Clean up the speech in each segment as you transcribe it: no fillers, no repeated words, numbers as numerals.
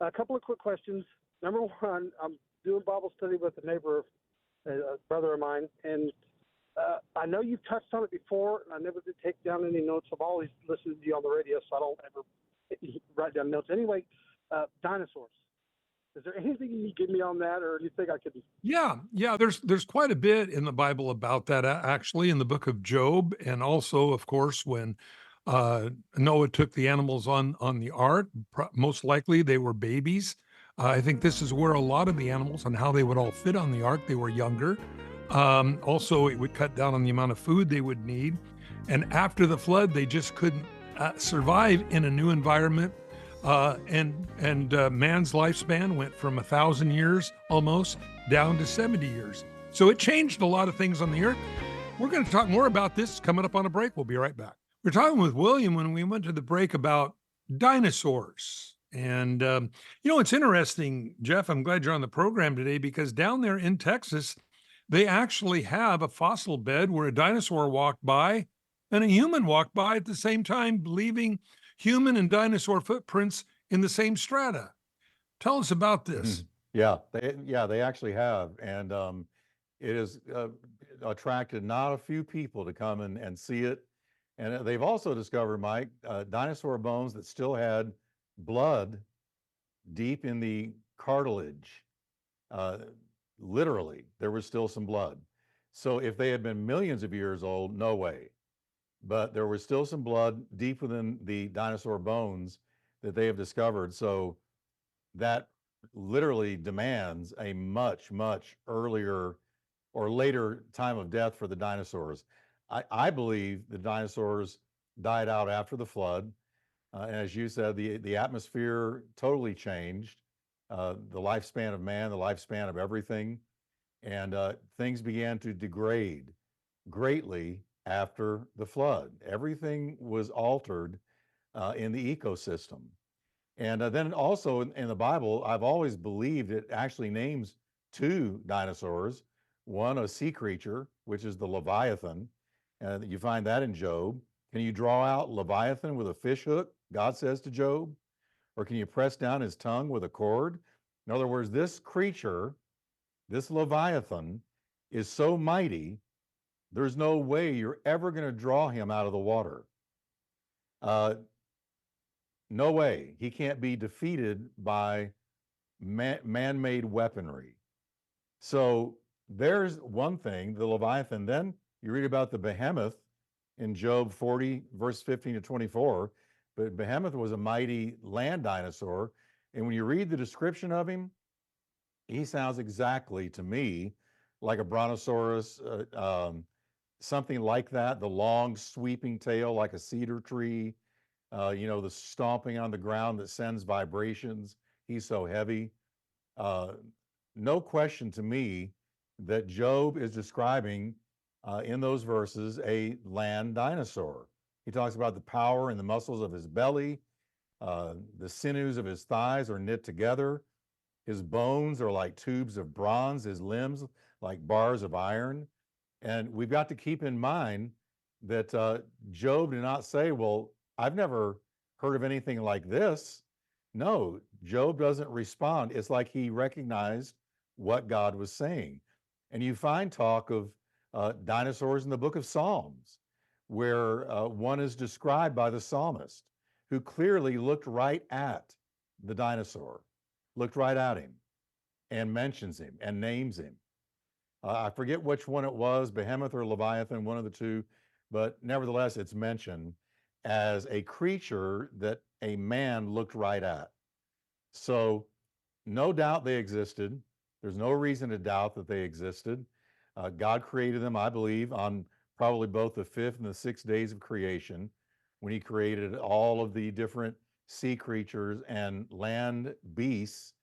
A couple of quick questions. Number one, I'm doing Bible study with a neighbor, a brother of mine, and I know you've touched on it before, and I never did take down any notes. I've always listened to you on the radio, so I don't ever write down notes. Anyway, dinosaurs. Is there anything you can give me on that, or do you think I could? Yeah, there's quite a bit in the Bible about that, actually, in the book of Job, and also, of course, when Noah took the animals on the ark, most likely they were babies. I think this is where a lot of the animals and how they would all fit on the ark, they were younger. Also, it would cut down on the amount of food they would need. And after the flood, they just couldn't survive in a new environment. Man's lifespan went from 1,000 years almost down to 70 years. So it changed a lot of things on the earth. We're going to talk more about this coming up on a break. We'll be right back. We're talking with William when we went to the break about dinosaurs. And, it's interesting, Jeff, I'm glad you're on the program today, because down there in Texas, they actually have a fossil bed where a dinosaur walked by and a human walked by at the same time, leaving human and dinosaur footprints in the same strata. Tell us about this. They actually have. And it has attracted not a few people to come and see it. And they've also discovered, Mike, dinosaur bones that still had blood deep in the cartilage. Literally, there was still some blood. So if they had been millions of years old, no way. But there was still some blood deep within the dinosaur bones that they have discovered. So that literally demands a much, much earlier or later time of death for the dinosaurs. I believe the dinosaurs died out after the flood. And as you said, the atmosphere totally changed. The lifespan of man, the lifespan of everything. And things began to degrade greatly after the flood. Everything was altered in the ecosystem. And then also in the Bible, I've always believed it actually names two dinosaurs. One, a sea creature, which is the Leviathan. You find that in Job. Can you draw out Leviathan with a fish hook, God says to Job? Or can you press down his tongue with a cord? In other words, this creature, this Leviathan, is so mighty, there's no way you're ever going to draw him out of the water. No way. He can't be defeated by man-made weaponry. So there's one thing, the Leviathan. Then you read about the behemoth in Job 40, verse 15 to 24. But behemoth was a mighty land dinosaur. And when you read the description of him, he sounds exactly to me like a brontosaurus, something like that. The long sweeping tail like a cedar tree, the stomping on the ground that sends vibrations. He's so heavy. No question to me that Job is describing in those verses a land dinosaur. He talks about the power and the muscles of his belly. The sinews of his thighs are knit together. His bones are like tubes of bronze, his limbs like bars of iron. And we've got to keep in mind that Job did not say, well, I've never heard of anything like this. No, Job doesn't respond. It's like he recognized what God was saying. And you find talk of dinosaurs in the book of Psalms, where one is described by the psalmist, who clearly looked right at the dinosaur, looked right at him, and mentions him and names him. I forget which one it was, Behemoth or Leviathan, one of the two, but nevertheless, it's mentioned as a creature that a man looked right at. So no doubt they existed. There's no reason to doubt that they existed. God created them, I believe, on probably both the 5th and the 6th days of creation, when he created all of the different sea creatures and land beasts.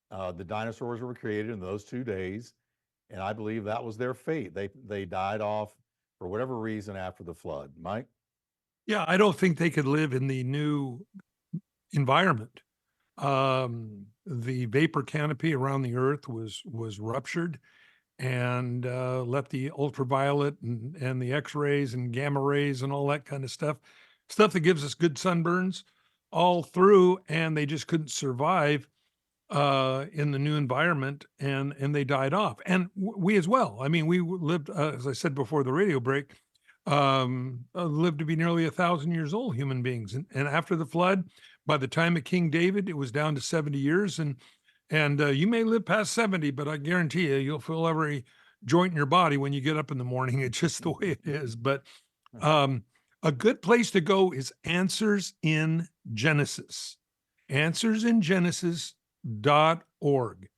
The dinosaurs were created in those 2 days, and I believe that was their fate. They died off for whatever reason after the flood. Mike? Yeah, I don't think they could live in the new environment. The vapor canopy around the earth was ruptured, and let the ultraviolet and the X-rays and gamma rays and all that kind of stuff stuff that gives us good sunburns all through, and they just couldn't survive in the new environment, and they died off. And we as well. I mean, we lived, as I said before the radio break, lived to be nearly 1,000 years old, human beings. And after the flood, by the time of King David, it was down to 70 years. And you may live past 70, but I guarantee you, you'll feel every joint in your body when you get up in the morning. It's just the way it is. But a good place to go is Answers in Genesis. AnswersInGenesis.org.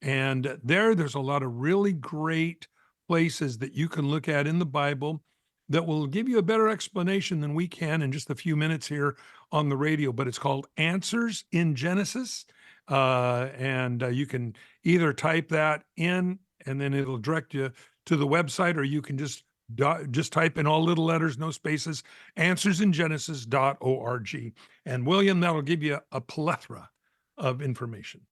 And there's a lot of really great places that you can look at in the Bible that will give you a better explanation than we can in just a few minutes here on the radio. But it's called Answers in Genesis. And you can either type that in and then it'll direct you to the website, or you can just type in all little letters, no spaces, answersingenesis.org. And William, that'll give you a plethora of information.